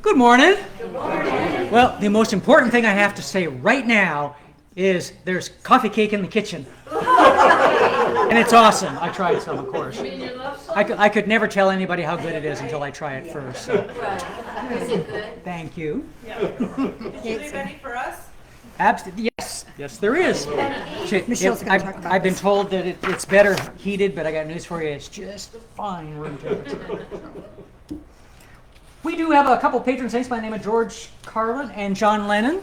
Good morning. Good morning. Well, the most important thing I have to say right now is there's coffee cake in the kitchen. And it's awesome. I tried some, of course. I could never tell anybody how good it is until I try it first. So. Is it good? Thank you. Yeah. Is there any for us? Yes, there is. Michelle's going to talk about I've been this. told that it's better heated, but I got news for you. It's just fine room temperature. We do have a couple patron saints by the name of George Carlin and John Lennon.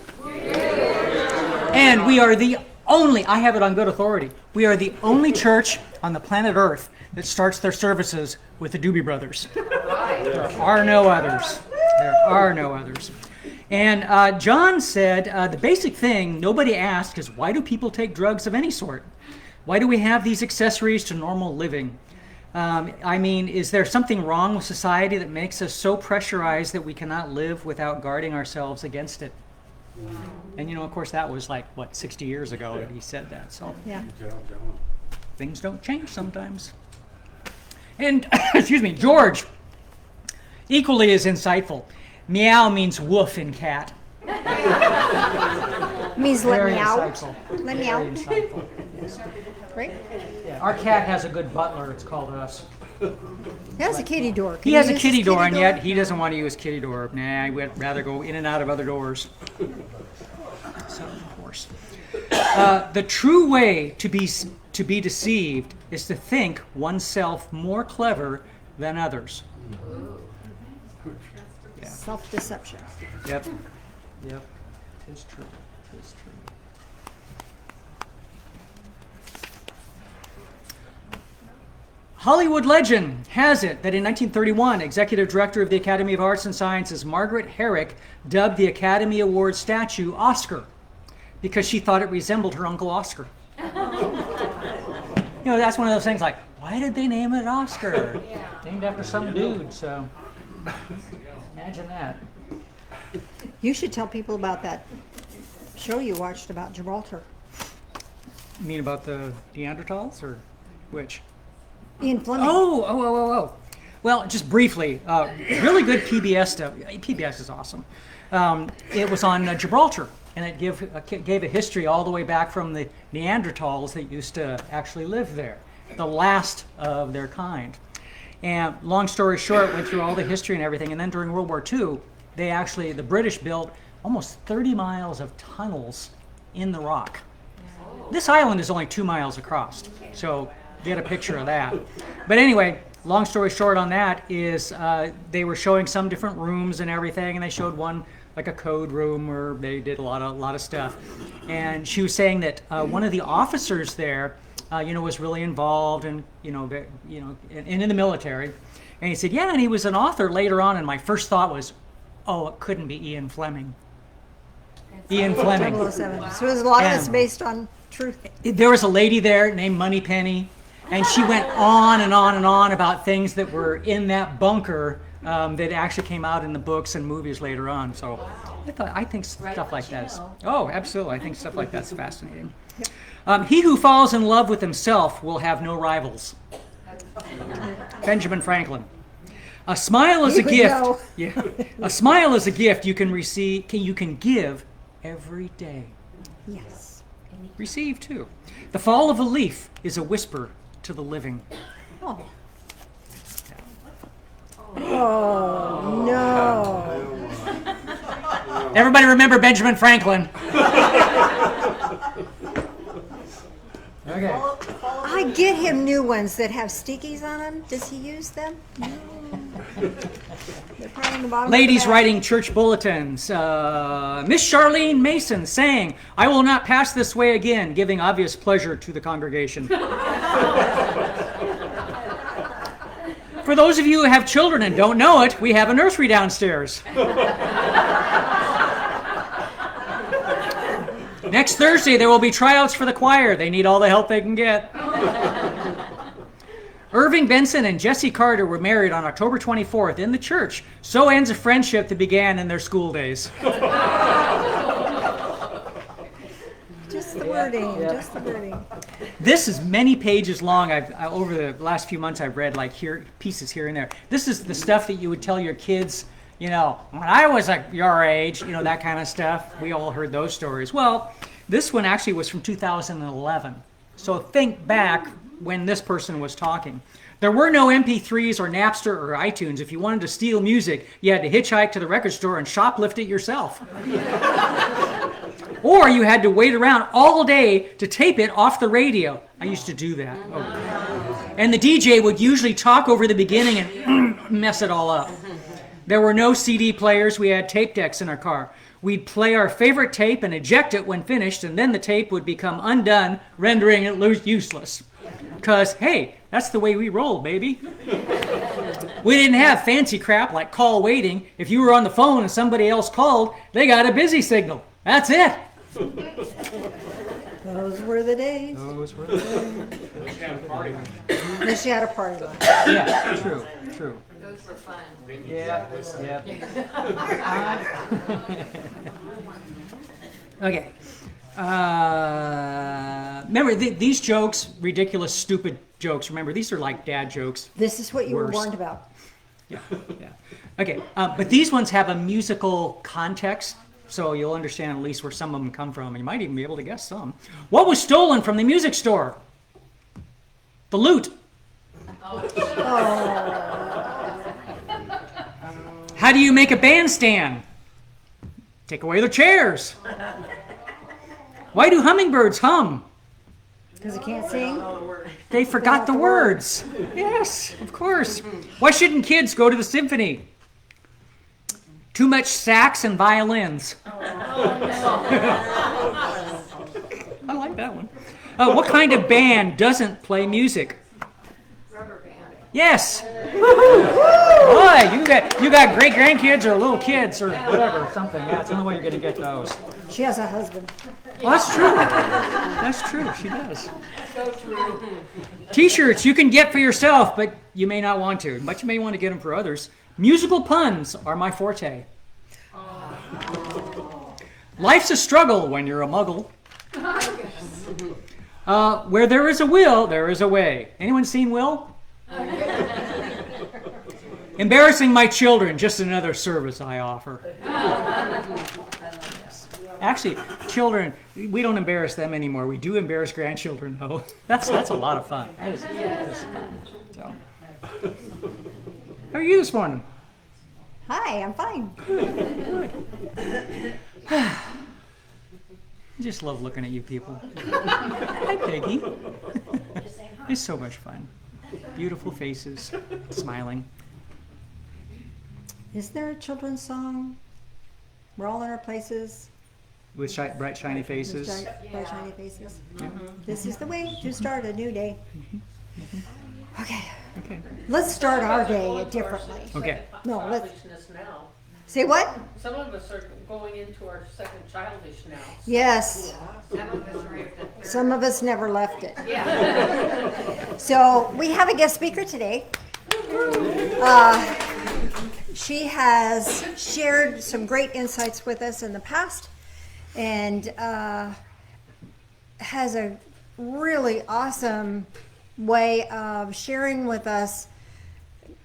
And we are the only, I have it on good authority, we are the only church on the planet Earth that starts their services with the Doobie Brothers. There are no others. There are no others. And John said the basic thing nobody asked is, why do people take drugs of any sort? Why do we have these accessories to normal living? I mean, is there something wrong with society that makes us so pressurized that we cannot live without guarding ourselves against it? And of course, that was 60 years ago that he said that. So Yeah. things don't change sometimes. And, excuse me, George, equally as insightful. Meow means woof in cat. Means let Very me out. insightful. Let me Very out. insightful. Right? Yeah, our cat has a good butler, it's called us. He has a kitty door. Can He you has a use kitty his door, and yet he doesn't want to use kitty door. Nah, we'd rather go in and out of other doors. So, of course. The true way to be deceived is to think oneself more clever than others. Yeah. Self-deception. Yep. It's true. It's true. Hollywood legend has it that in 1931, executive director of the Academy of Arts and Sciences, Margaret Herrick, dubbed the Academy Award statue Oscar because she thought it resembled her uncle Oscar. That's one of those things like, why did they name it Oscar? Named after some dude, so imagine that. You should tell people about that show you watched about Gibraltar. You mean about the Neanderthals, or which? Ian Fleming. Oh. Well, just briefly, really good PBS stuff. PBS is awesome. It was on Gibraltar, and it gave a history all the way back from the Neanderthals that used to actually live there, the last of their kind. And long story short, went through all the history and everything, and then during World War II, the British built almost 30 miles of tunnels in the rock. This island is only 2 miles across, so get a picture of that. But anyway, long story short on that is they were showing some different rooms and everything, and they showed one like a code room where they did a lot of stuff. And she was saying that one of the officers there, was really involved and in the military. And he said, yeah, and he was an author later on. And my first thought was, oh, it couldn't be Ian Fleming. Ian Fleming. 007. So there's a lot of this based on truth. There was a lady there named Moneypenny, and she went on and on and on about things that were in that bunker that actually came out in the books and movies later on. So I think stuff like that is, oh, absolutely. I think stuff like that's fascinating. He who falls in love with himself will have no rivals. Benjamin Franklin. A smile is a Here we gift. go. Yeah. A smile is a gift you can give every day. Yes. Receive too. The fall of a leaf is a whisper to the living. Oh. Oh, no. Everybody remember Benjamin Franklin. Okay. I get him new ones that have stickies on them. Does he use them? No. They're probably on the bottom of the Ladies bag. writing church bulletins. Miss Charlene Mason saying, I will not pass this way again, giving obvious pleasure to the congregation. For those of you who have children and don't know it, we have a nursery downstairs. Next Thursday, there will be tryouts for the choir. They need all the help they can get. Irving Benson and Jesse Carter were married on October 24th in the church. So ends a friendship that began in their school days. Just the wording. Just the wording. This is many pages long. Over the last few months, I've read pieces here and there. This is the stuff that you would tell your kids, you know, when I was your age, you know, that kind of stuff. We all heard those stories. Well, this one actually was from 2011. So think back when this person was talking. There were no MP3s or Napster or iTunes. If you wanted to steal music, you had to hitchhike to the record store and shoplift it yourself. Or you had to wait around all day to tape it off the radio. I used to do that. Oh. And the DJ would usually talk over the beginning and mess it all up. There were no CD players. We had tape decks in our car. We'd play our favorite tape and eject it when finished, and then the tape would become undone, rendering it useless. Because, hey, that's the way we roll, baby. We didn't have fancy crap like call waiting. If you were on the phone and somebody else called, they got a busy signal. That's it. Those were the days. Those were the days. Unless you had a party line. Yeah, true, true. Those were fun. Yeah, okay. Remember, these jokes, ridiculous, stupid jokes. Remember, these are like dad jokes. This is what you were Worst. warned about. Yeah, yeah. Okay, but these ones have a musical context, so you'll understand at least where some of them come from. You might even be able to guess some. What was stolen from the music store? The lute. How do you make a bandstand? Take away their chairs. Why do hummingbirds hum? Because you can't sing? They forgot the words. Yes, of course. Why shouldn't kids go to the symphony? Too much sax and violins. I like that one. What kind of band doesn't play music? Rubber band. Yes. Boy, you got great grandkids or little kids or whatever, something. Yeah, it's the only way you're going to get those. She has a husband. Well, that's true. That's true. She does. So true. T-shirts you can get for yourself, but you may not want to. But you may want to get them for others. Musical puns are my forte. Life's a struggle when you're a muggle. Where there is a will, there is a way. Anyone seen Will? Embarrassing my children, just another service I offer. Actually, children, we don't embarrass them anymore. We do embarrass grandchildren, though. That's a lot of fun. That is fun. So. How are you this morning? Hi, I'm fine. I just love looking at you people. Hi, Peggy. It's so much fun. Beautiful faces, smiling. Is there a children's song? We're all in our places. With bright, shiny faces. Bright, shiny faces. Yeah. This is the way to start a new day. Okay. Okay. Let's start our day differently. Okay. No, let's Childishness now. say what? Some of us are going into our second childish now. Yes. Some of us are at the Some of us never left it. Yeah. So we have a guest speaker today. She has shared some great insights with us in the past and has a really awesome way of sharing with us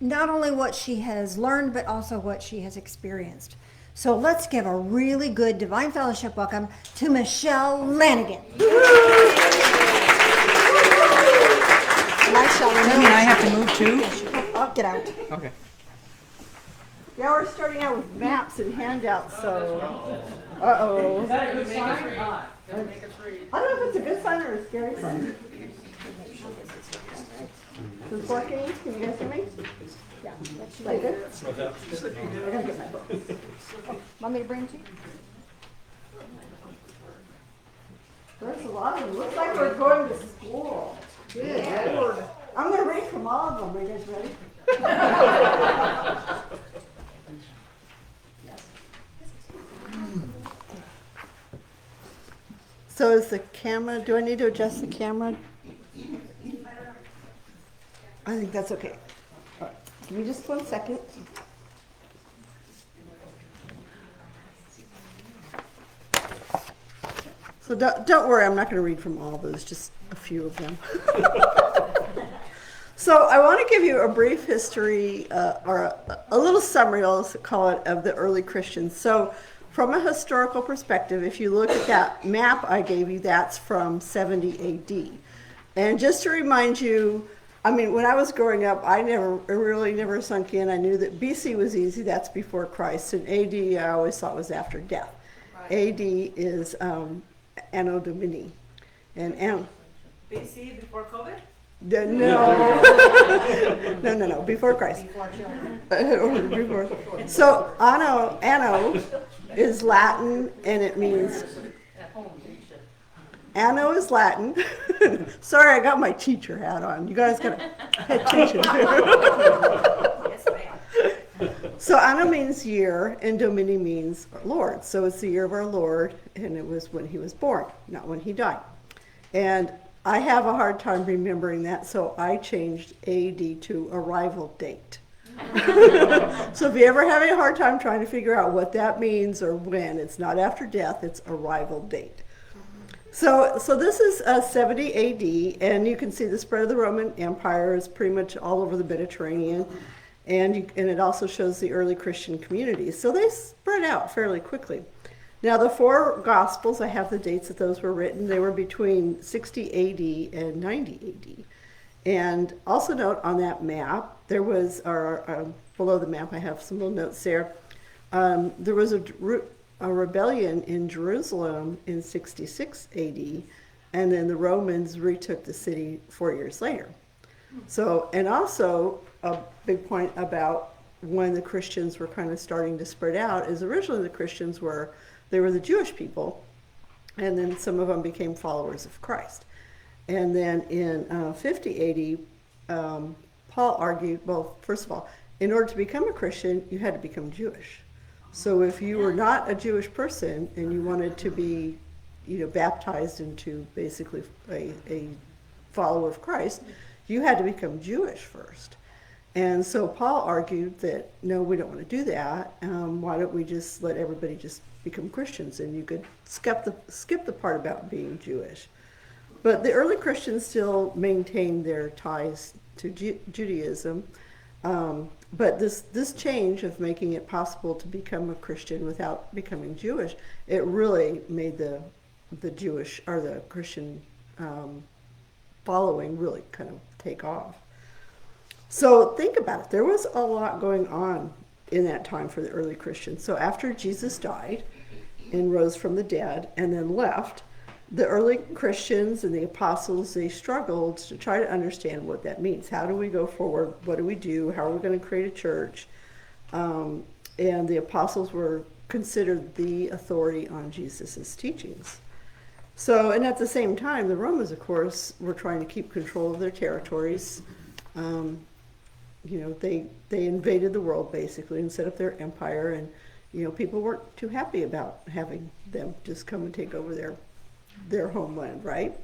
not only what she has learned, but also what she has experienced. So let's give a really good Divine Fellowship welcome to Michele Lanigan. I have to move too? I'll get out. Okay. Yeah, we're starting out with maps and handouts, so. Uh-oh. Is that a good sign or not? Doesn't make us read. I don't know if it's a good sign or a scary sign. Is it working? Can you guys hear me? Yeah. Like good? I gotta get my book. Want me to bring it to you? There's a lot of them. Looks like we're going to school. Good Lord. I'm gonna read from all of them. Are you guys ready? So is the camera, do I need to adjust the camera? I think that's okay. All right. Give me just 1 second. So don't worry, I'm not going to read from all those, just a few of them. So I want to give you a brief history or a little summary, I'll call it, of the early Christians. So from a historical perspective, if you look at that map I gave you, that's from 70 AD. And just to remind you, I mean, when I was growing up, I really never sunk in. I knew that BC was easy, that's before Christ, and AD I always thought was after death. Right. AD is Anno Domini. And BC before COVID? No, before Christ. Before. So anno is Latin, and it means anno is Latin. Sorry, I got my teacher hat on. You guys gotta pay attention. Yes, ma'am. So anno means year, and Domini means Lord. So it's the year of our Lord, and it was when he was born, not when he died. And I have a hard time remembering that, so I changed AD to arrival date. So if you ever have a hard time trying to figure out what that means or when, it's not after death, it's arrival date. So this is 70 AD, and you can see the spread of the Roman Empire is pretty much all over the Mediterranean, and it also shows the early Christian communities. So they spread out fairly quickly. Now, the four Gospels, I have the dates that those were written. They were between 60 AD and 90 AD. And also note on that map, there was, below the map, I have some little notes there. There was a rebellion in Jerusalem in 66 AD, and then the Romans retook the city 4 years later. So, and also a big point about when the Christians were kind of starting to spread out is originally the Christians were the Jewish people, and then some of them became followers of Christ. And then in 50 AD, Paul argued, well, first of all, in order to become a Christian, you had to become Jewish. So if you were not a Jewish person and you wanted to be, baptized into basically a follower of Christ, you had to become Jewish first. And so Paul argued that, no, we don't want to do that. Why don't we just let everybody just become Christians, and you could skip the part about being Jewish. But the early Christians still maintained their ties to Judaism. But this change of making it possible to become a Christian without becoming Jewish, it really made the Jewish or the Christian following really kind of take off. So think about it. There was a lot going on in that time for the early Christians. So after Jesus died and rose from the dead and then left, the early Christians and the apostles, they struggled to try to understand what that means. How do we go forward? What do we do? How are we going to create a church? And the apostles were considered the authority on Jesus's teachings. So, and at the same time, the Romans, of course, were trying to keep control of their territories. They invaded the world basically and set up their empire, and people weren't too happy about having them just come and take over their homeland, right?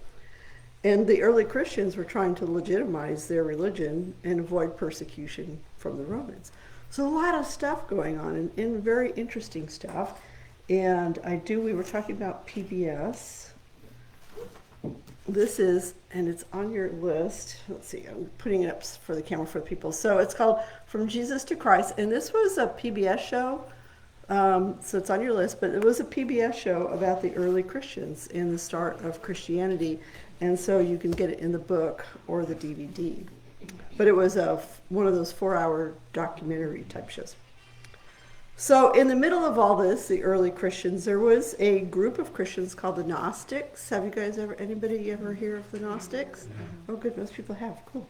And the early Christians were trying to legitimize their religion and avoid persecution from the Romans. So a lot of stuff going on, and very interesting stuff. And we were talking about PBS. This is, and it's on your list. Let's see, I'm putting it up for the camera for the people. So it's called From Jesus to Christ, and this was a PBS show. So it's on your list, but it was a PBS show about the early Christians and the start of Christianity, and so you can get it in the book or the DVD. But it was one of those 4-hour documentary type shows. So in the middle of all this, the early Christians, there was a group of Christians called the Gnostics. Have you guys anybody ever hear of the Gnostics? Oh, good, most people have. Cool.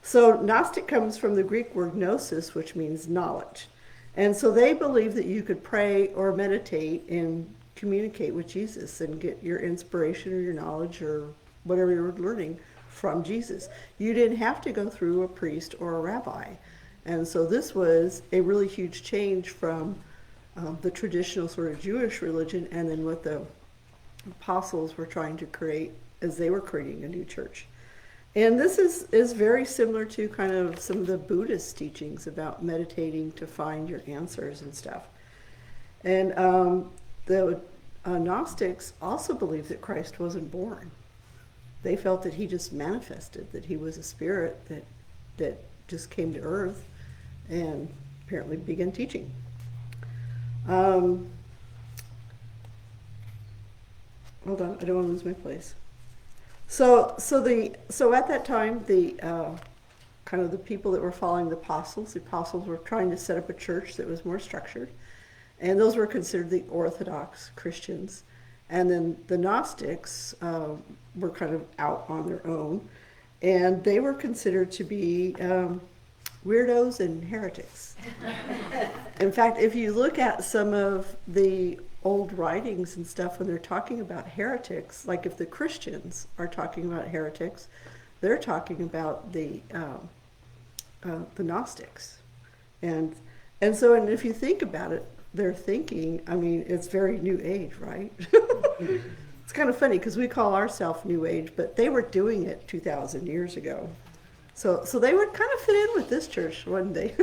So Gnostic comes from the Greek word gnosis, which means knowledge. And so they believed that you could pray or meditate and communicate with Jesus and get your inspiration or your knowledge or whatever you're learning from Jesus. You didn't have to go through a priest or a rabbi. And so this was a really huge change from the traditional sort of Jewish religion and then what the apostles were trying to create as they were creating a new church. And this is very similar to kind of some of the Buddhist teachings about meditating to find your answers and stuff. And the Gnostics also believed that Christ wasn't born. They felt that he just manifested, that he was a spirit that that just came to earth and apparently began teaching. Hold on, I don't want to lose my place. So at that time, the kind of the people that were following the apostles were trying to set up a church that was more structured, and those were considered the Orthodox Christians. And then the Gnostics were kind of out on their own, and they were considered to be weirdos and heretics. In fact, if you look at some of the old writings and stuff when they're talking about heretics, like if the Christians are talking about heretics, they're talking about the Gnostics. And if you think about it, their thinking, I mean, it's very New Age, right? It's kind of funny because we call ourselves New Age, but they were doing it 2,000 years ago. So they would kind of fit in with this church, wouldn't they?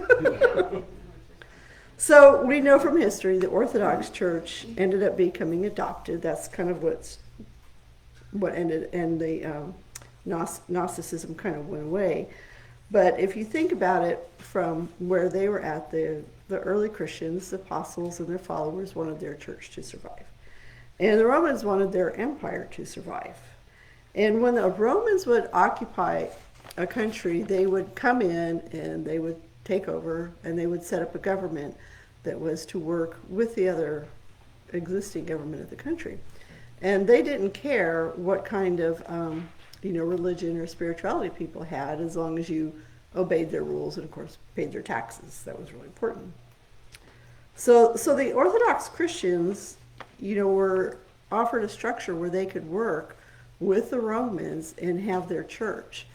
So we know from history the Orthodox Church ended up becoming adopted. That's kind of what ended, and the Gnosticism kind of went away. But if you think about it from where they were at, the early Christians, the apostles and their followers wanted their church to survive. And the Romans wanted their empire to survive. And when the Romans would occupy a country, they would come in and they would take over and they would set up a government that was to work with the other existing government of the country. And they didn't care what kind of religion or spirituality people had, as long as you obeyed their rules and of course paid their taxes. That was really important. So the Orthodox Christians, were offered a structure where they could work with the Romans and have their church.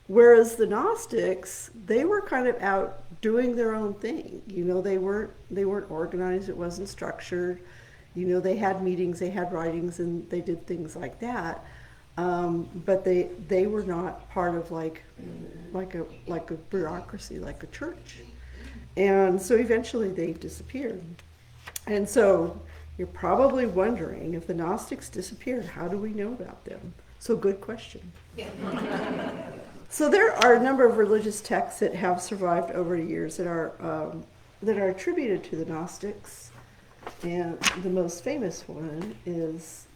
Whereas the Gnostics, they were kind of out doing their own thing. They weren't organized, it wasn't structured. They had meetings, they had writings, and they did things like that. But they were not part of like a bureaucracy, like a church. And so eventually they disappeared. And so you're probably wondering, if the Gnostics disappeared, how do we know about them? So good question. So there are a number of religious texts that have survived over the years that are attributed to the Gnostics. And the most famous one is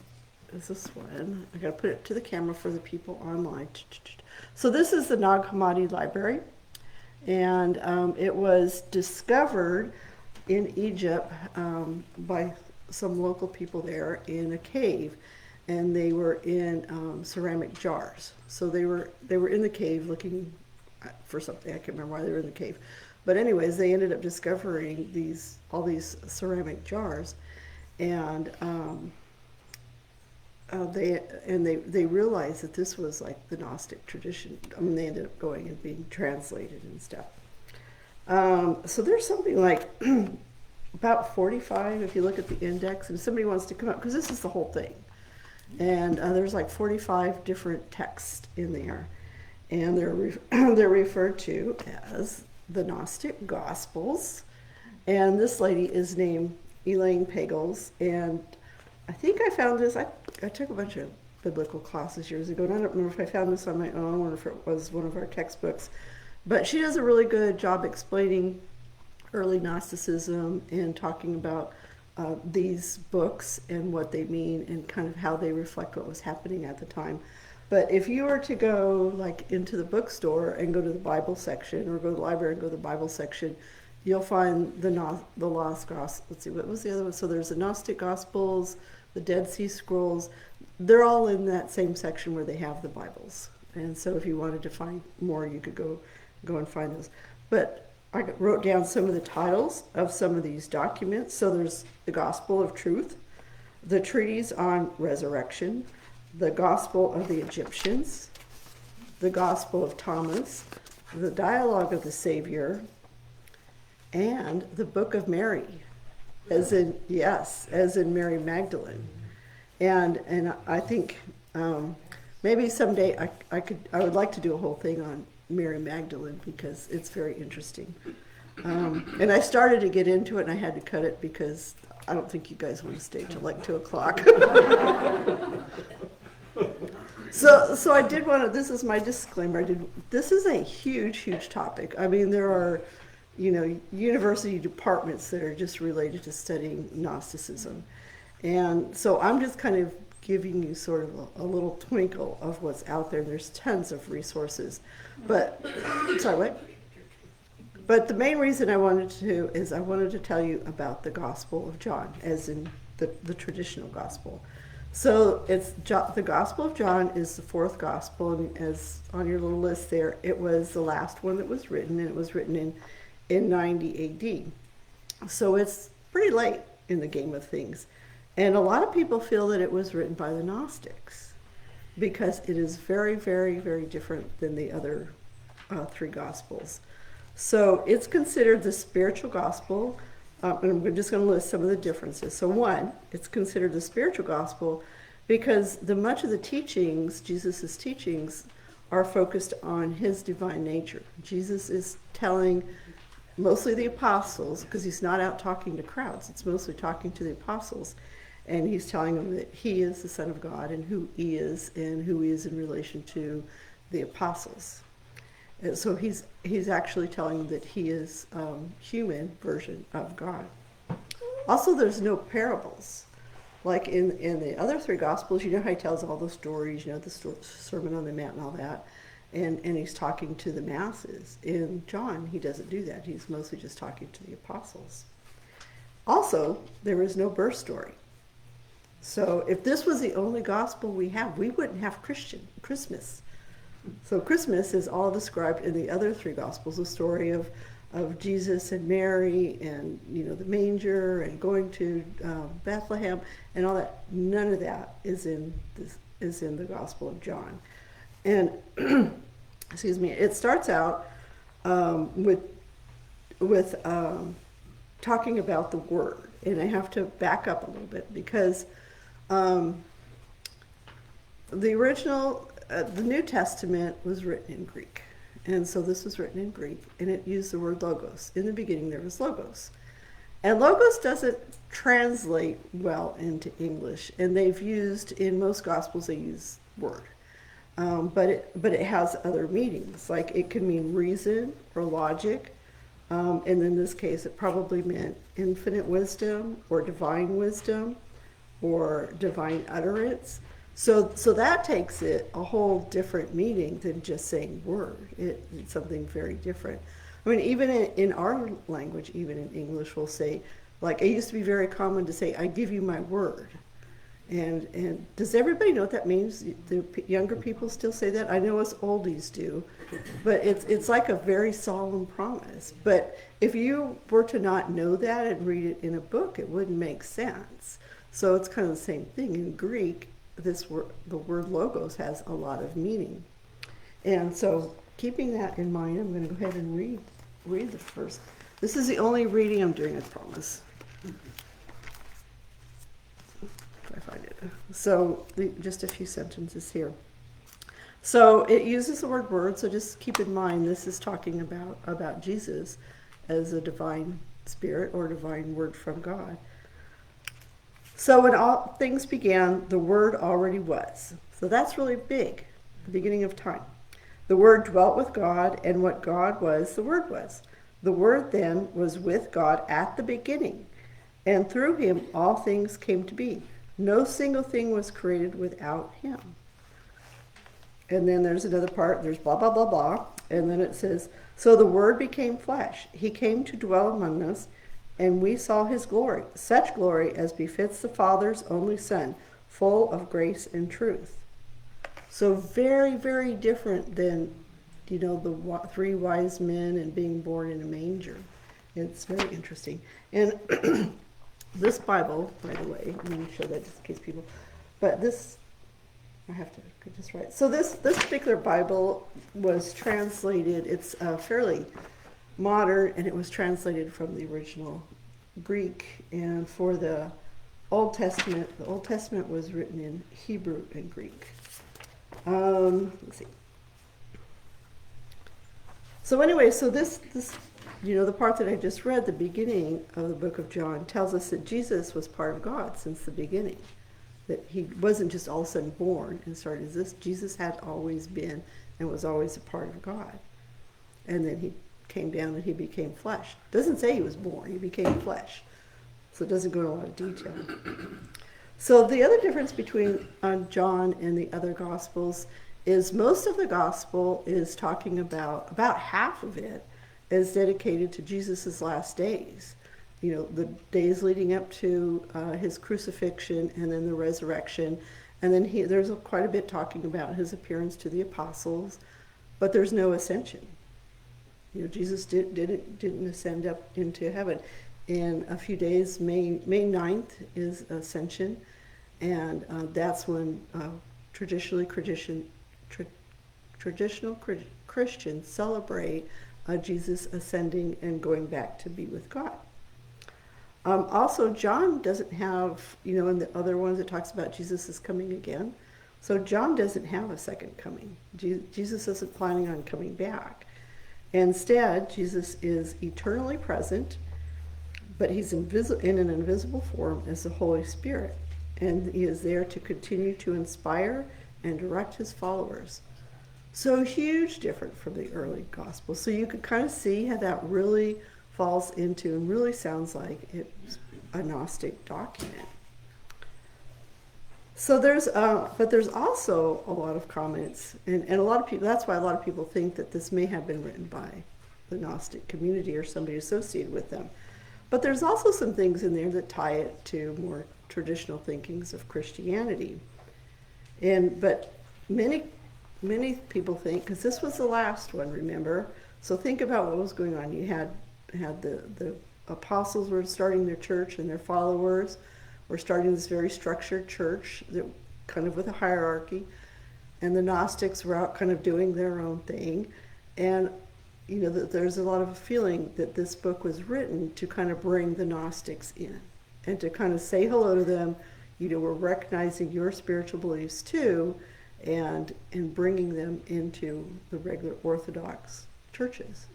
this one. I got to put it to the camera for the people online. So this is the Nag Hammadi Library, and it was discovered in Egypt by some local people there in a cave, and they were in ceramic jars. So they were in the cave looking for something. I can't remember why they were in the cave, but anyways, they ended up discovering all these ceramic jars, and they realized that this was like the Gnostic tradition. I mean, they ended up going and being translated and stuff. So there's something like about 45, if you look at the index, and if somebody wants to come up, because this is the whole thing. And there's like 45 different texts in there. And they're referred to as the Gnostic Gospels. And this lady is named Elaine Pagels, and I think I found this, I took a bunch of biblical classes years ago, and I don't remember if I found this on my own or if it was one of our textbooks, but she does a really good job explaining early Gnosticism and talking about these books and what they mean and kind of how they reflect what was happening at the time. But if you were to go like into the bookstore and go to the Bible section, or go to the library and go to the Bible section, you'll find the Lost Gospels. Let's see, what was the other one? So there's the Gnostic Gospels, the Dead Sea Scrolls. They're all in that same section where they have the Bibles. And so if you wanted to find more, you could go and find those. But I wrote down some of the titles of some of these documents. So there's the Gospel of Truth, the Treatise on Resurrection, the Gospel of the Egyptians, the Gospel of Thomas, the Dialogue of the Savior, and the Book of Mary, as in Mary Magdalene. And I think maybe someday I would like to do a whole thing on Mary Magdalene, because it's very interesting. And I started to get into it, and I had to cut it because I don't think you guys want to stay till like 2 o'clock. So I did want to, this is my disclaimer, this is a huge topic. I mean, there are, university departments that are just related to studying Gnosticism. And so I'm just kind of giving you sort of a little twinkle of what's out there. There's tons of resources. But, sorry, what? But the main reason I wanted to tell you about the Gospel of John, as in the traditional gospel. So the Gospel of John is the fourth gospel, and as on your little list there, it was the last one that was written, and it was written in 90 AD. So it's pretty late in the game of things. And a lot of people feel that it was written by the Gnostics because it is very, very, very different than the other three gospels. So it's considered the spiritual gospel. And I'm just going to list some of the differences. So one, it's considered the spiritual gospel because much of the teachings, Jesus' teachings, are focused on his divine nature. Jesus is telling mostly the apostles, because he's not out talking to crowds, it's mostly talking to the apostles, and he's telling them that he is the Son of God and who he is in relation to the apostles. And so he's actually telling them that he is human version of God. Also, there's no parables. Like in the other three Gospels, how he tells all the stories, the Sermon on the Mount and all that, and he's talking to the masses. In John, he doesn't do that. He's mostly just talking to the apostles. Also, there is no birth story. So if this was the only gospel we have, we wouldn't have Christmas. So Christmas is all described in the other three Gospels, the story of Jesus and Mary and, the manger and going to Bethlehem and all that. None of that is in the Gospel of John. And, excuse me, it starts out with talking about the Word. And I have to back up a little bit because the original... the New Testament was written in Greek, and so this was written in Greek, and it used the word logos. In the beginning, there was logos. And logos doesn't translate well into English, and they've used, in most Gospels, they use word. But it has other meanings, like it can mean reason or logic, and in this case, it probably meant infinite wisdom or divine utterance. So that takes it a whole different meaning than just saying word. It's something very different. I mean, even in our language, even in English, we'll say, like, it used to be very common to say, I give you my word. And does everybody know what that means? Do younger people still say that? I know us oldies do. But it's like a very solemn promise. But if you were to not know that and read it in a book, it wouldn't make sense. So it's kind of the same thing. In Greek, the word logos has a lot of meaning. And so keeping that in mind, I'm going to go ahead and read the first. This is the only reading I'm doing, I promise. If I find it. So just a few sentences here. So it uses the word, so just keep in mind this is talking about Jesus as a divine spirit or divine word from God. So when all things began, the Word already was. So that's really big, the beginning of time. The Word dwelt with God, and what God was, the Word was. The Word then was with God at the beginning, and through him all things came to be. No single thing was created without him. And then there's another part, there's blah, blah, blah, blah, and then it says, so the Word became flesh. He came to dwell among us, and we saw his glory, such glory as befits the Father's only Son, full of grace and truth. So very, very different than, the three wise men and being born in a manger. It's very interesting. And this Bible, by the way, let me show that just in case people, but this, I have to just write. So this particular Bible was translated, it's fairly modern, and it was translated from the original Greek. And for the Old Testament was written in Hebrew and Greek. Let's see. So anyway, so this the part that I just read, the beginning of the book of John, tells us that Jesus was part of God since the beginning. that he wasn't just all of a sudden born and started this. Jesus had always been and was always a part of God. And then he came down and he became flesh. Doesn't say he was born, he became flesh. So it doesn't go into a lot of detail. So the other difference between John and the other Gospels is most of the Gospel is talking about half of it is dedicated to Jesus' last days. You know, the days leading up to his crucifixion and then the resurrection. And then there's quite a bit talking about his appearance to the apostles, but there's no ascension. You know, Jesus didn't ascend up into heaven. In a few days, May 9th is Ascension, and that's when traditional Christians celebrate Jesus ascending and going back to be with God. Also, John doesn't have, you know, in the other ones it talks about Jesus is coming again. So John doesn't have a second coming. Jesus isn't planning on coming back. Instead, Jesus is eternally present, but he's in an invisible form as the Holy Spirit. And he is there to continue to inspire and direct his followers. So huge different from the early gospel. So you could kind of see how that really falls into and really sounds like it's a Gnostic document. So but there's also a lot of comments, and a lot of people, that's why a lot of people think that this may have been written by the Gnostic community or somebody associated with them. But there's also some things in there that tie it to more traditional thinkings of Christianity. But many people think, because this was the last one, remember? So think about what was going on. You had the apostles were starting their church, and their followers were starting this very structured church, that kind of with a hierarchy. And the Gnostics were out kind of doing their own thing. And you know, that there's a lot of a feeling that this book was written to kind of bring the Gnostics in and to kind of say hello to them. You know, we're recognizing your spiritual beliefs too, and bringing them into the regular Orthodox churches.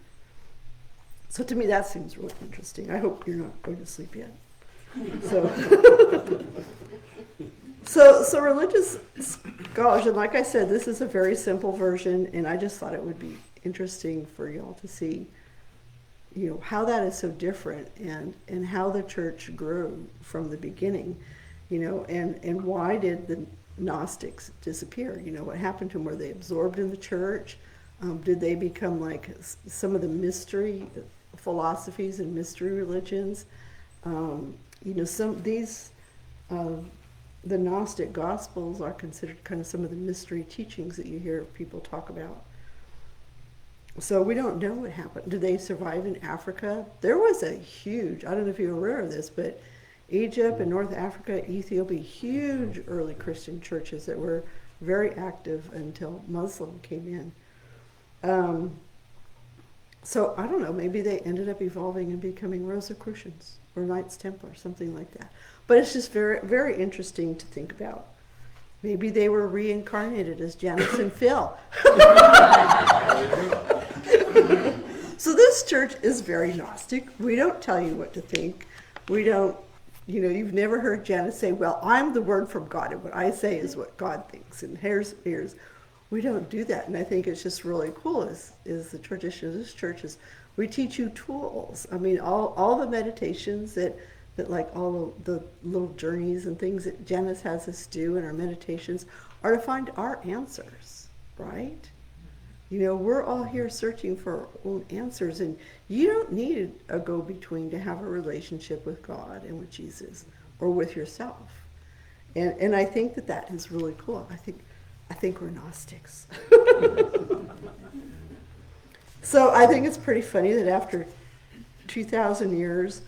So to me, that seems really interesting. I hope you're not going to sleep yet. So religious scholars, and like I said, this is a very simple version, and I just thought it would be interesting for y'all to see, you know, how that is so different, and how the church grew from the beginning, you know, and why did the Gnostics disappear? You know, what happened to them? Were they absorbed in the church? Did they become like some of the mystery philosophies and mystery religions? You know, the Gnostic Gospels are considered kind of some of the mystery teachings that you hear people talk about. So we don't know what happened. Did they survive in Africa? There was a huge, I don't know if you're aware of this, but Egypt and North Africa, Ethiopia, huge early Christian churches that were very active until Muslim came in. So I don't know, maybe they ended up evolving and becoming Rosicrucians or Knights Templar, something like that. But it's just very, very interesting to think about. Maybe they were reincarnated as Janice and Phil. So this church is very Gnostic. We don't tell you what to think. We don't, you know, you've never heard Janice say, well, I'm the word from God, and what I say is what God thinks, and here's. We don't do that, and I think it's just really cool is the tradition of this church is we teach you tools. I mean, all the meditations that like all the little journeys and things that Janice has us do in our meditations are to find our answers, right? You know, we're all here searching for our own answers, and you don't need a go-between to have a relationship with God and with Jesus or with yourself. And I think that is really cool. I think we're Gnostics. So I think it's pretty funny that after 2,000 years,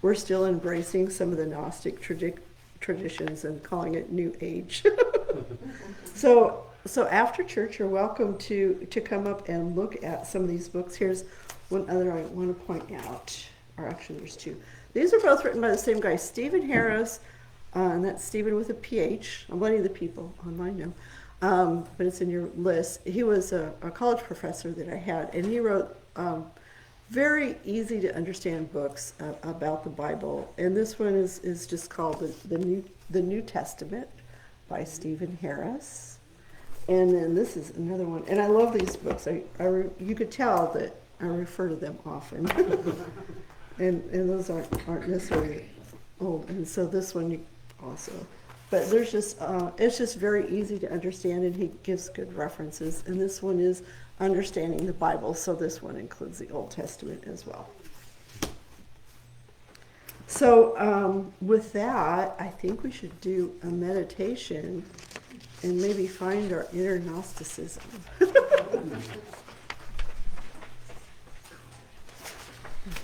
we're still embracing some of the Gnostic traditions and calling it New Age. So after church, you're welcome to come up and look at some of these books. Here's one other I want to point out, or actually there's two. These are both written by the same guy, Stephen Harris, and that's Stephen with a PH. I'm letting the people online know, but it's in your list. He was a college professor that I had, and he wrote very easy to understand books about the Bible. And this one is just called the New Testament. by Stephen Harris. And then this is another one. And I love these books. You could tell that I refer to them often. and those aren't necessarily old. And so this one also. But there's just, it's just very easy to understand, and he gives good references. And this one is Understanding the Bible, so this one includes the Old Testament as well. So with that, I think we should do a meditation and maybe find our inner Gnosticism.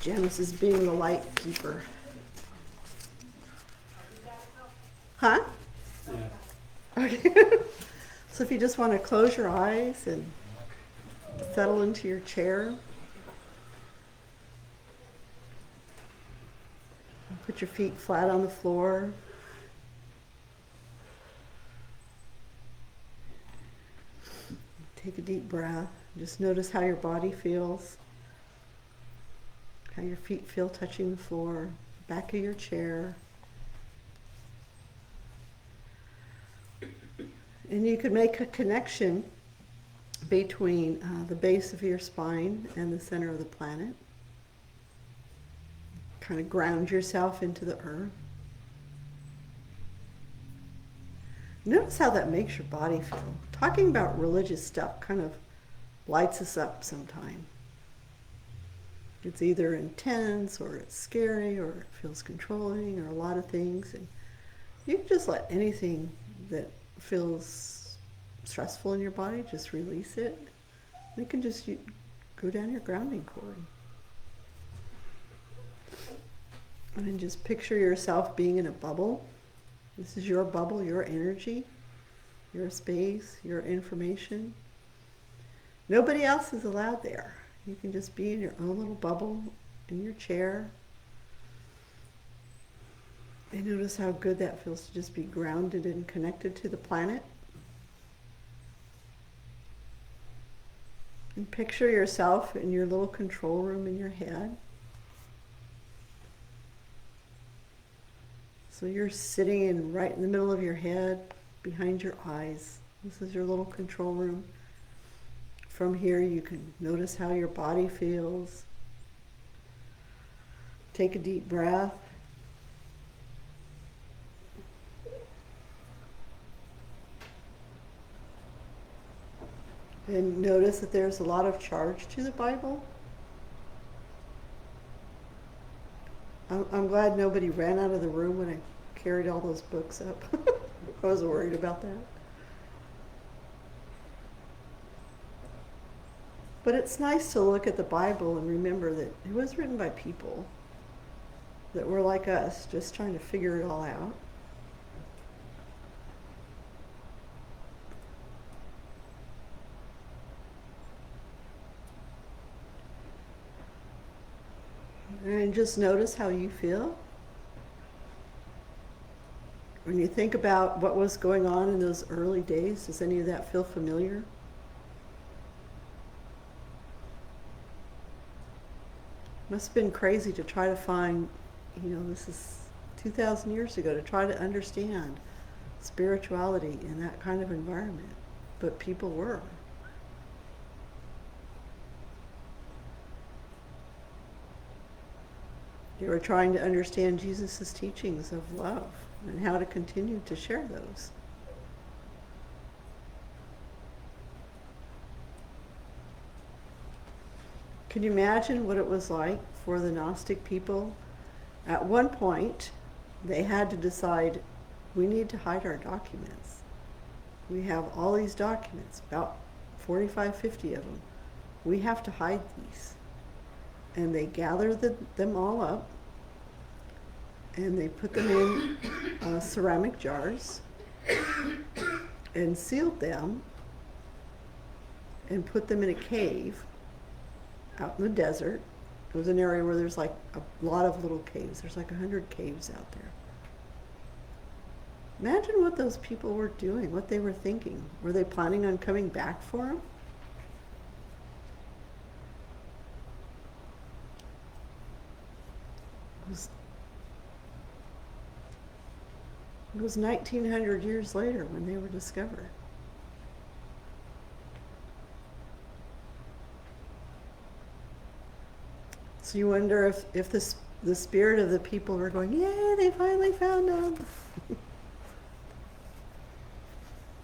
Janice is being the light keeper. Huh? Yeah. Okay. So if you just want to close your eyes and settle into your chair. Put your feet flat on the floor. Take a deep breath. Just notice how your body feels. How your feet feel touching the floor, back of your chair. And you can make a connection between the base of your spine and the center of the planet. Kind of ground yourself into the earth. Notice how that makes your body feel. Talking about religious stuff kind of lights us up sometime. It's either intense or it's scary or it feels controlling or a lot of things. And you can just let anything that feels stressful in your body, just release it. And it can just go down your grounding cord. And then just picture yourself being in a bubble. This is your bubble, your energy, your space, your information. Nobody else is allowed there. You can just be in your own little bubble, in your chair. And notice how good that feels to just be grounded and connected to the planet. And picture yourself in your little control room in your head. So you're sitting right in the middle of your head, behind your eyes. This is your little control room. From here you can notice how your body feels. Take a deep breath. And notice that there's a lot of charge to the Bible. I'm glad nobody ran out of the room when I carried all those books up. I was worried about that. But it's nice to look at the Bible and remember that it was written by people that were like us, just trying to figure it all out. And just notice how you feel. When you think about what was going on in those early days, does any of that feel familiar? Must have been crazy to try to find, this is 2,000 years ago, to try to understand spirituality in that kind of environment. But people were. They were trying to understand Jesus' teachings of love and how to continue to share those. Can you imagine what it was like for the Gnostic people? At one point, they had to decide, we need to hide our documents. We have all these documents, about 45, 50 of them. We have to hide these. And they gathered them all up, and they put them in ceramic jars and sealed them and put them in a cave out in the desert. It was an area where there's like a lot of little caves. There's like 100 caves out there. Imagine what those people were doing, what they were thinking. Were they planning on coming back for them? It was 1900 years later when they were discovered. So you wonder if the spirit of the people were going, yay, they finally found them.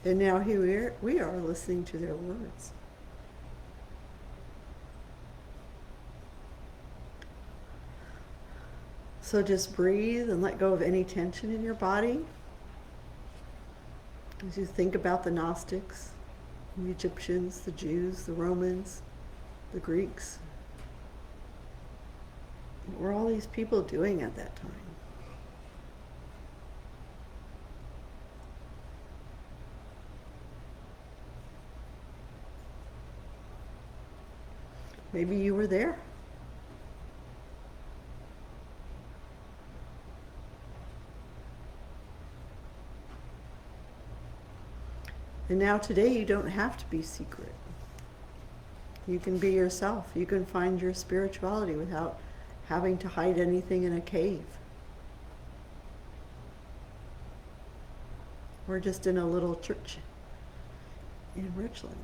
And now here we are listening to their words. So just breathe and let go of any tension in your body. As you think about the Gnostics, the Egyptians, the Jews, the Romans, the Greeks. What were all these people doing at that time? Maybe you were there. And now today you don't have to be secret. You can be yourself. You can find your spirituality without having to hide anything in a cave. Or just in a little church in Richland.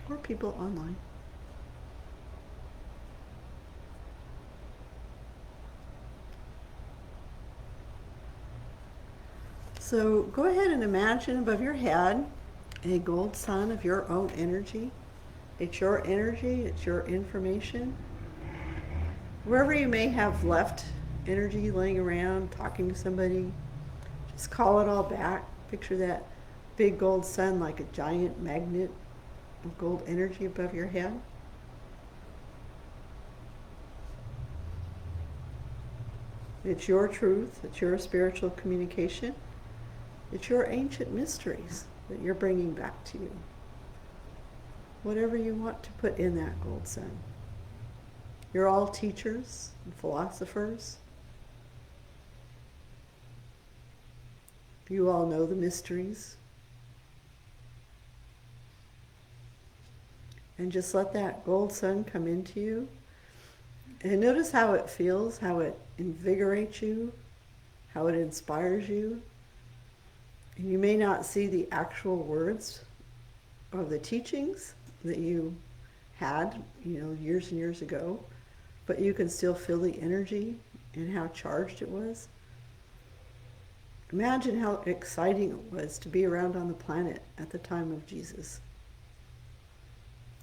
Or people online. So go ahead and imagine above your head a gold sun of your own energy. It's your energy, it's your information. Wherever you may have left energy laying around, talking to somebody, just call it all back. Picture that big gold sun like a giant magnet of gold energy above your head. It's your truth, it's your spiritual communication, it's your ancient mysteries that you're bringing back to you. Whatever you want to put in that gold sun. You're all teachers and philosophers. You all know the mysteries. And just let that gold sun come into you. And notice how it feels, how it invigorates you, how it inspires you. And you may not see the actual words of the teachings that you had, years and years ago, but you can still feel the energy and how charged it was. Imagine how exciting it was to be around on the planet at the time of Jesus.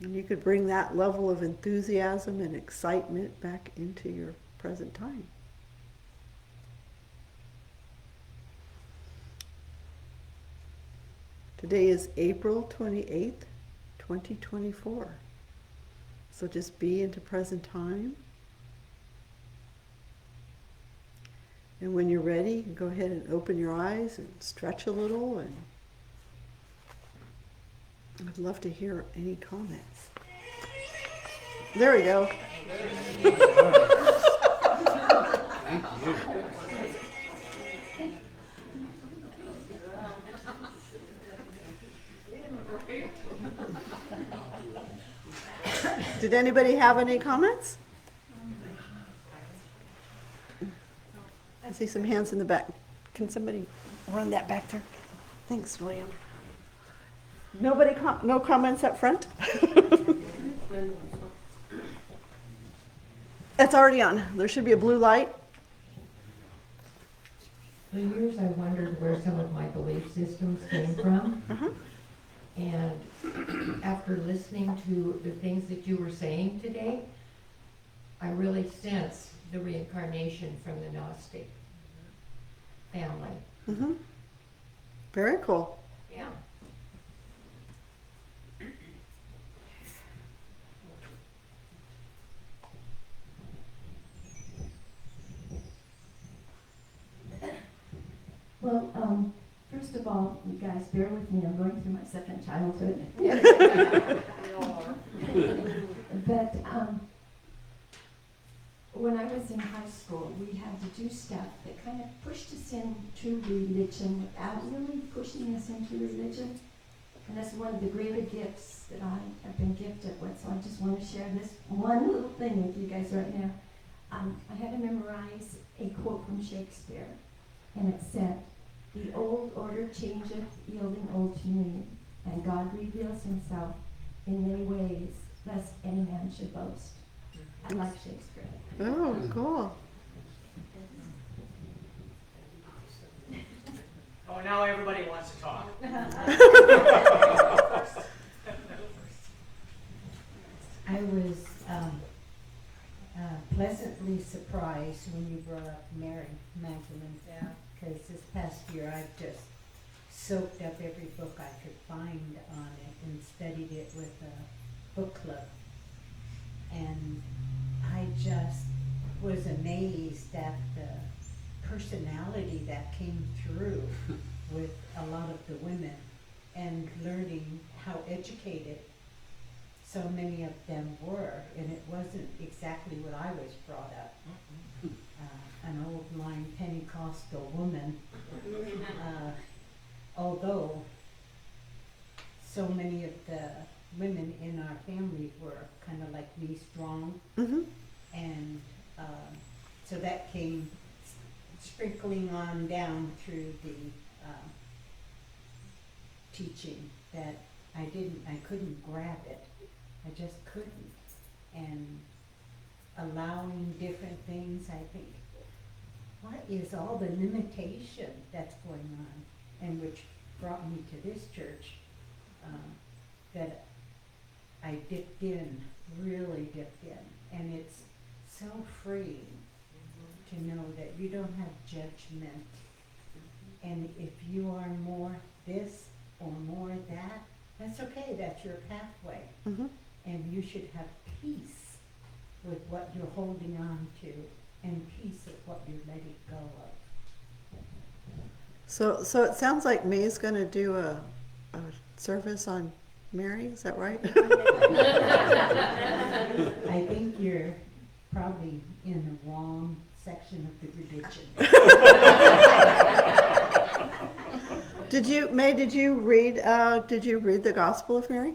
And you could bring that level of enthusiasm and excitement back into your present time. Today is April 28th, 2024. So just be into present time. And when you're ready, go ahead and open your eyes and stretch a little. And I'd love to hear any comments. There we go. Thank you. Did anybody have any comments? I see some hands in the back. Can somebody run that back there? Thanks, William. Nobody, no comments up front? It's already on. There should be a blue light. For years, I wondered where some of my belief systems came from. And after listening to the things that you were saying today, I really sense the reincarnation from the Gnostic family. Mm-hmm. Very cool. Yeah. Well, first of all, you guys bear with me, I'm going through my second childhood. But when I was in high school, we had to do stuff that kind of pushed us into religion without really pushing us into religion. And that's one of the greater gifts that I have been gifted with. So I just want to share this one little thing with you guys right now. I had to memorize a quote from Shakespeare. And it said, "The old order changeth, yielding old to new, and God reveals himself in many ways, lest any man should boast." I like Shakespeare. Oh, cool. Oh, now everybody wants to talk. I was pleasantly surprised when you brought up Mary Magdalene. Yeah. Because this past year I've just soaked up every book I could find on it and studied it with a book club. And I just was amazed at the personality that came through with a lot of the women, and learning how educated so many of them were, and it wasn't exactly what I was brought up. An old line Pentecostal woman, although so many of the women in our family were kind of like me, strong, Mm-hmm. and so that came sprinkling on down through the teaching that I couldn't grab it. I just couldn't. And allowing different things, I think, what is all the limitation that's going on? And which brought me to this church, that I dipped in, really dipped in. And it's so freeing to know that you don't have judgment. And if you are more this or more that, that's okay, that's your pathway. Mm-hmm. And you should have peace with what you're holding on to, and peace of what you're letting go of. So it sounds like May's going to do a service on Mary. Is that right? I think you're probably in the wrong section of the religion. May, did you read the Gospel of Mary?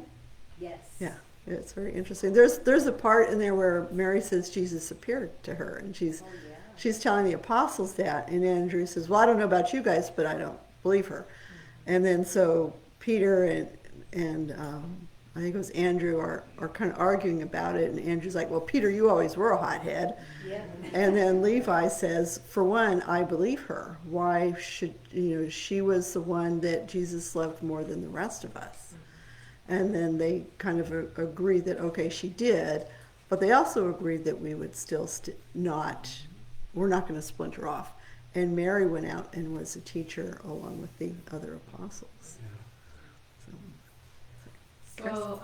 Yes. Yeah, it's very interesting. There's a part in there where Mary says Jesus appeared to her, and she's telling the apostles that, and Andrew says, "Well, I don't know about you guys, but I don't believe her." And then so Peter and I think it was Andrew are kind of arguing about it, and Andrew's like, "Well, Peter, you always were a hothead." Yeah. And then Levi says, "For one, I believe her. Why should, she was the one that Jesus loved more than the rest of us." And then they kind of agree that, okay, she did, but they also agreed that we would still we're not going to splinter off. And Mary went out and was a teacher along with the other apostles. So,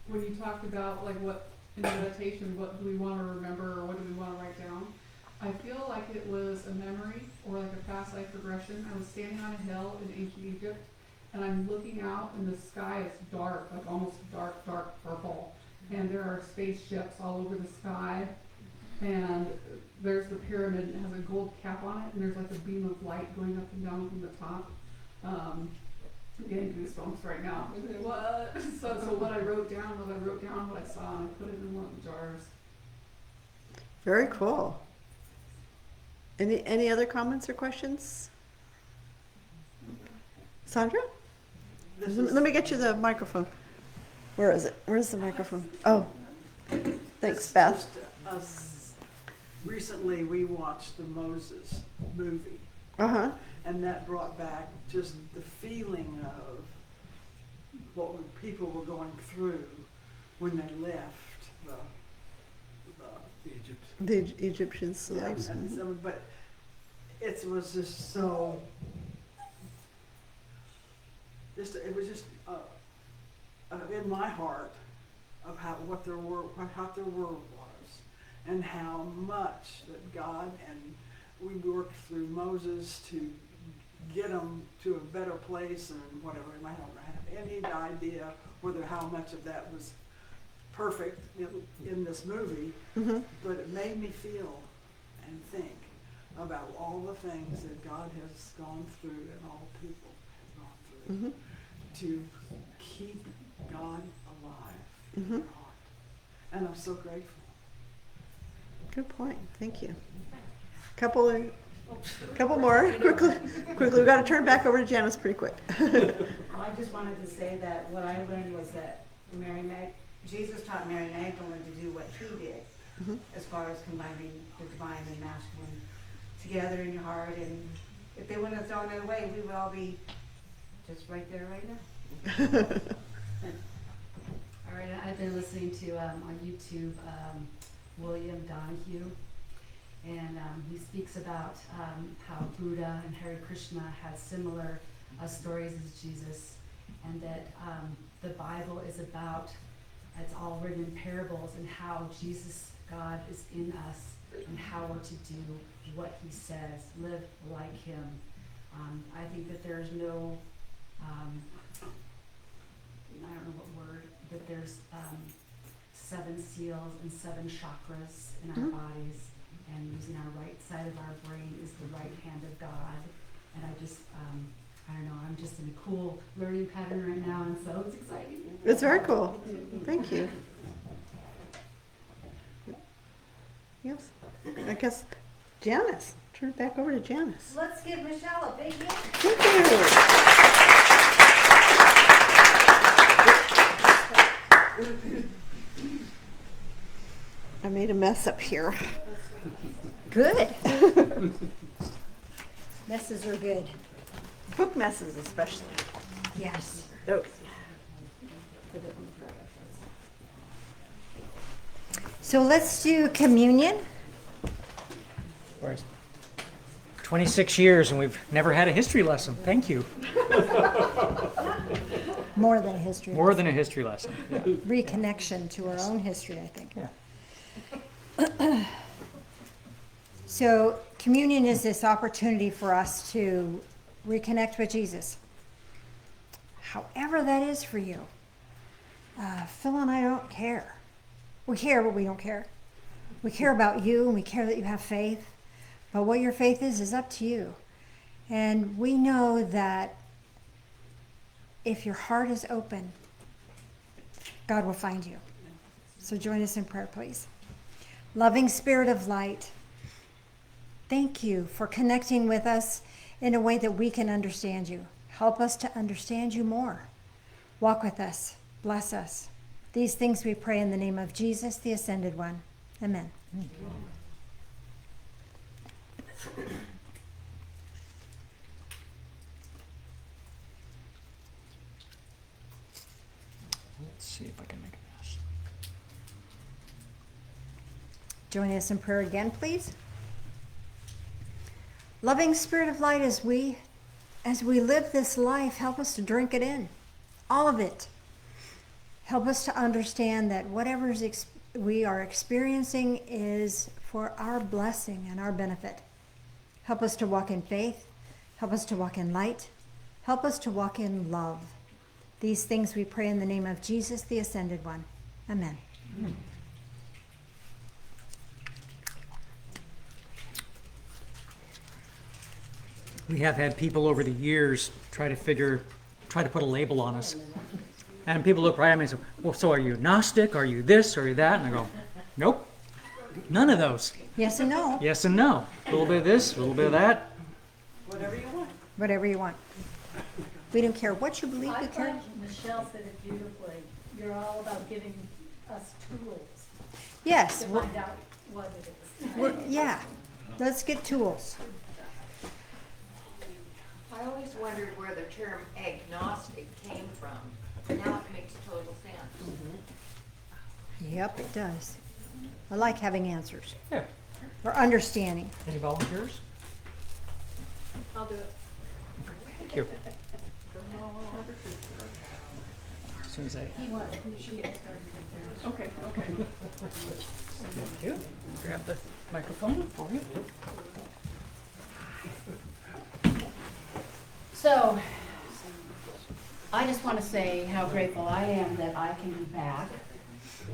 when you talked about like what in meditation, what do we want to remember or what do we want to write down? I feel like it was a memory or like a past life regression. I was standing on a hill in ancient Egypt, and I'm looking out, and the sky is dark, like almost dark purple, and there are spaceships all over the sky, and there's the pyramid, and it has a gold cap on it, and there's like a beam of light going up and down from the top. I'm getting goosebumps right now. What? So what I wrote down what I saw, and I put it in one of the jars. Very cool. Any other comments or questions? Sandra? Let me get you the microphone. Where is it? Where's the microphone? Oh, thanks, Beth. Recently, we watched the Moses movie, Uh-huh. and that brought back just the feeling of what people were going through when they left Egypt. The Egyptian slaves. And so, but it was just so. It was just in my heart of how their world was, and how much that God and we worked through Moses to get them to a better place and whatever. And I don't have any idea whether how much of that was perfect in this movie, Mm-hmm. but it made me feel and think about all the things that God has gone through and all people have gone through Mm-hmm. to keep God alive Mm-hmm. in their heart. And I'm so grateful. Good point. Thank you. Couple of Couple more, quickly, we gotta turn back over to Janice pretty quick. Well, I just wanted to say that what I learned was that Jesus taught Mary Magdalene to do what he did, as far as combining the divine and masculine together in your heart. And if they wouldn't have thrown it away, we would all be just right there right now. All right, I've been listening to on YouTube William Donahue, and he speaks about how Buddha and Hare Krishna had similar stories as Jesus, and that the Bible is about, it's all written in parables, and how Jesus, God, is in us, and how we're to do what he says, live like him. I think that there's no, I don't know what word, but there's 7 seals and 7 chakras in our bodies, and using our right side of our brain is the right hand of God. And I just, I don't know, I'm just in a cool learning pattern right now, and so it's exciting. It's very cool. Thank you. Yes, I guess Janice, turn it back over to Janice. Let's give Michele a big hand. Thank you. I made a mess up here. Good. Messes are good. Cook messes especially. Yes. Oh. So let's do communion. Whereas 26 years and we've never had a history lesson. Thank you. More than a history. More than a history lesson. Yeah. Reconnection to our own history, I think. Yeah. So communion is this opportunity for us to reconnect with Jesus. However that is for you. Phil and I don't care. We care, but we don't care. We care about you, and we care that you have faith. But what your faith is up to you. And we know that if your heart is open, God will find you. So join us in prayer, please. Loving Spirit of light, thank you for connecting with us in a way that we can understand you. Help us to understand you more. Walk with us. Bless us. These things we pray in the name of Jesus, the Ascended One. Amen. Let's see if I can make a mess. Join us in prayer again, please. Loving Spirit of light, as we live this life, help us to drink it in. All of it. Help us to understand that whatever we are experiencing is for our blessing and our benefit. Help us to walk in faith. Help us to walk in light. Help us to walk in love. These things we pray in the name of Jesus, the Ascended One. Amen. We have had people over the years try to put a label on us. And people look right at me and say, well, so are you Gnostic? Are you this? Are you that? And I go, nope, none of those. Yes and no. Yes and no. A little bit of this, a little bit of that. Whatever you want. Whatever you want. We don't care what you believe. I We care. thought Michele said it beautifully. You're all about giving us tools Yes. to find out what it is. Yeah. Let's get tools. I always wondered where the term agnostic came from. Now it makes total sense. Yep, it does. I like having answers. Yeah. Or understanding. Any volunteers? I'll do it. Thank you. As soon as I Okay, okay. thank you. Grab the microphone for you. So, I just want to say how grateful I am that I can be back.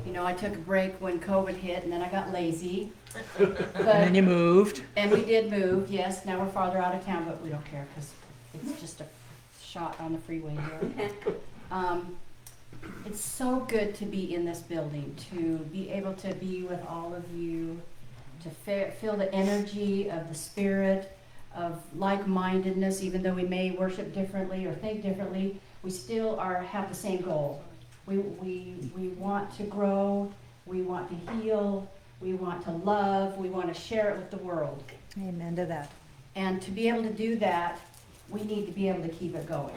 You know, I took a break when COVID hit, and then I got lazy. And then you moved. And we did move, yes. Now we're farther out of town, but we don't care because it's just a shot on the freeway here. It's so good to be in this building, to be able to be with all of you, to feel the energy of the Spirit, of like-mindedness, even though we may worship differently or think differently, we still have the same goal. We want to grow, we want to heal, we want to love, we want to share it with the world. Amen to that. And to be able to do that, we need to be able to keep it going.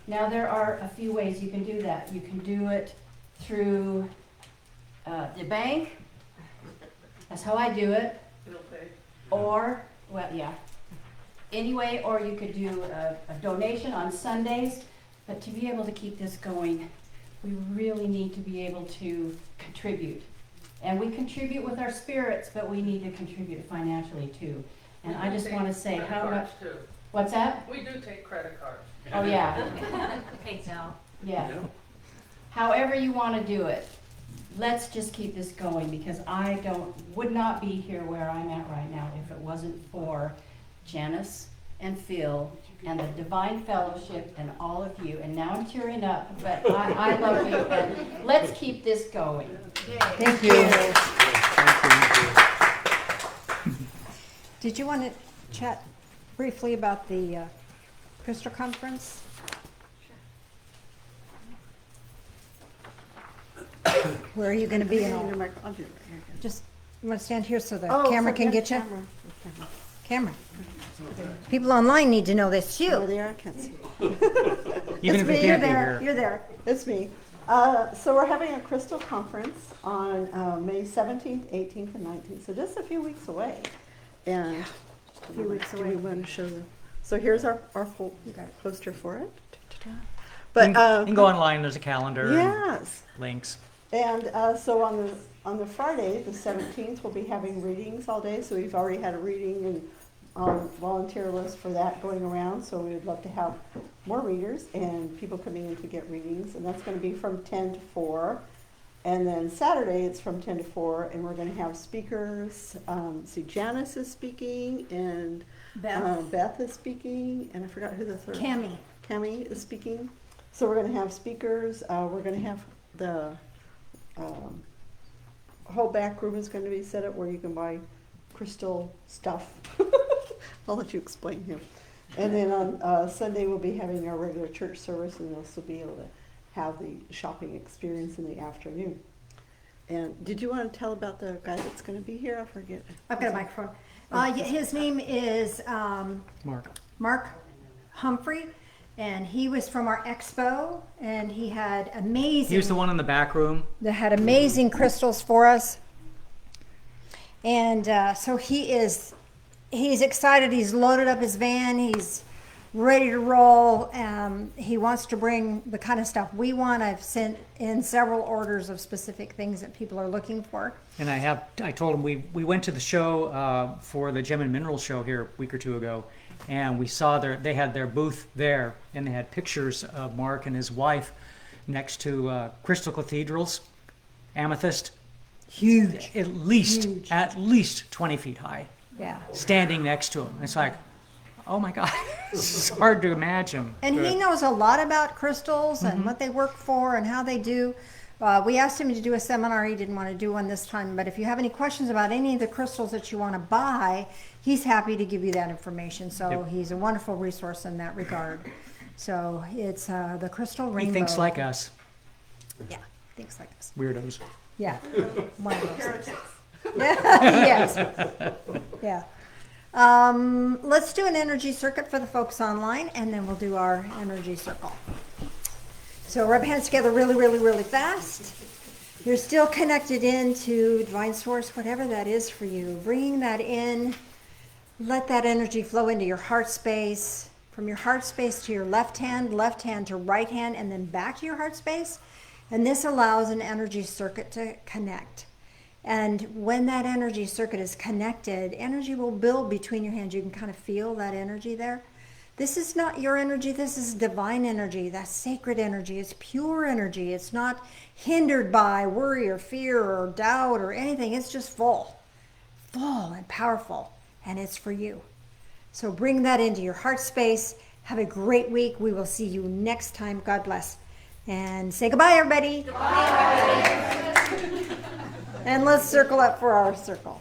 Now, there are a few ways you can do that. You can do it through the bank. That's how I do it. Or, well, yeah. Anyway, or you could do a donation on Sundays. But to be able to keep this going, we really need to be able to contribute. And we contribute with our spirits, but we need to contribute financially too. And I just want to say how much. What's that? We do take credit cards. Oh, yeah. Pays out. Yeah. However you want to do it, let's just keep this going, because I would not be here where I'm at right now if it wasn't for Janice and Phil and the Divine Fellowship and all of you. And now I'm tearing up, but I love you. And let's keep this going. Thank you. Did you want to chat briefly about the Crystal Conference? Where are you going to be and all? I'll do it right here. Just, you want to stand here so the Oh, camera can yeah, get you? camera. Camera. People online need to know this Oh, too. there, I can't see. Even It's if you me, you're can't be there, here. you're there. It's me. So we're having a crystal conference on May 17th, 18th, and 19th. So just a few weeks away. And A few weeks do away. we want to show them? So here's our whole poster for it. You But can go online, there's a calendar and yes. links. And so on the Friday, the 17th, we'll be having readings all day. So we've already had a reading and volunteer list for that going around. So we would love to have more readers and people coming in to get readings. And that's going to be from 10 to 4. And then Saturday, it's from 10 to 4. And we're going to have speakers. See, Janice is speaking and Beth is speaking. And I forgot who the third. Cami is speaking. So we're going to have speakers. We're going to have the whole back room is going to be set up where you can buy crystal stuff. I'll let you explain him. And then on Sunday we'll be having our regular church service, and we'll still be able to have the shopping experience in the afternoon. And did you want to tell about the guy that's going to be here? I forget. I've got a microphone. His name is Mark Humphrey. And he was from our expo, and he had amazing. He was the one in the back room. That had amazing crystals for us. And so he's excited. He's loaded up his van. He's ready to roll. He wants to bring the kind of stuff we want. I've sent in several orders of specific things that people are looking for. And I told him we went to the show for the Gem and Mineral show here a week or two ago. And we saw they had their booth there, and they had pictures of Mark and his wife next to crystal cathedrals, amethyst, huge, at least 20 feet high. Yeah, standing next to him. It's like, oh my God, it's hard to imagine. And he knows a lot about crystals and what they work for and how they do. We asked him to do a seminar. He didn't want to do one this time, but if you have any questions about any of the crystals that you want to buy, he's happy to give you that information. So he's a wonderful resource in that regard. So it's the Crystal Rainbow. He thinks like us. Yeah, thinks like us. Weirdos. Yeah, one of those. Yes. Yeah. Let's do an energy circuit for the folks online, and then we'll do our energy circle. So rub hands together really, really, really fast. You're still connected into Divine Source, whatever that is for you. Bringing that in, let that energy flow into your heart space. From your heart space to your left hand to right hand, and then back to your heart space. And this allows an energy circuit to connect. And when that energy circuit is connected, energy will build between your hands. You can kind of feel that energy there. This is not your energy. This is divine energy. That's sacred energy. It's pure energy. It's not hindered by worry or fear or doubt or anything. It's just full and powerful. And it's for you. So bring that into your heart space. Have a great week. We will see you next time. God bless. And say goodbye, everybody. Goodbye. And let's circle up for our circle.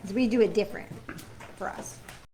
'Cause we do it different for for us.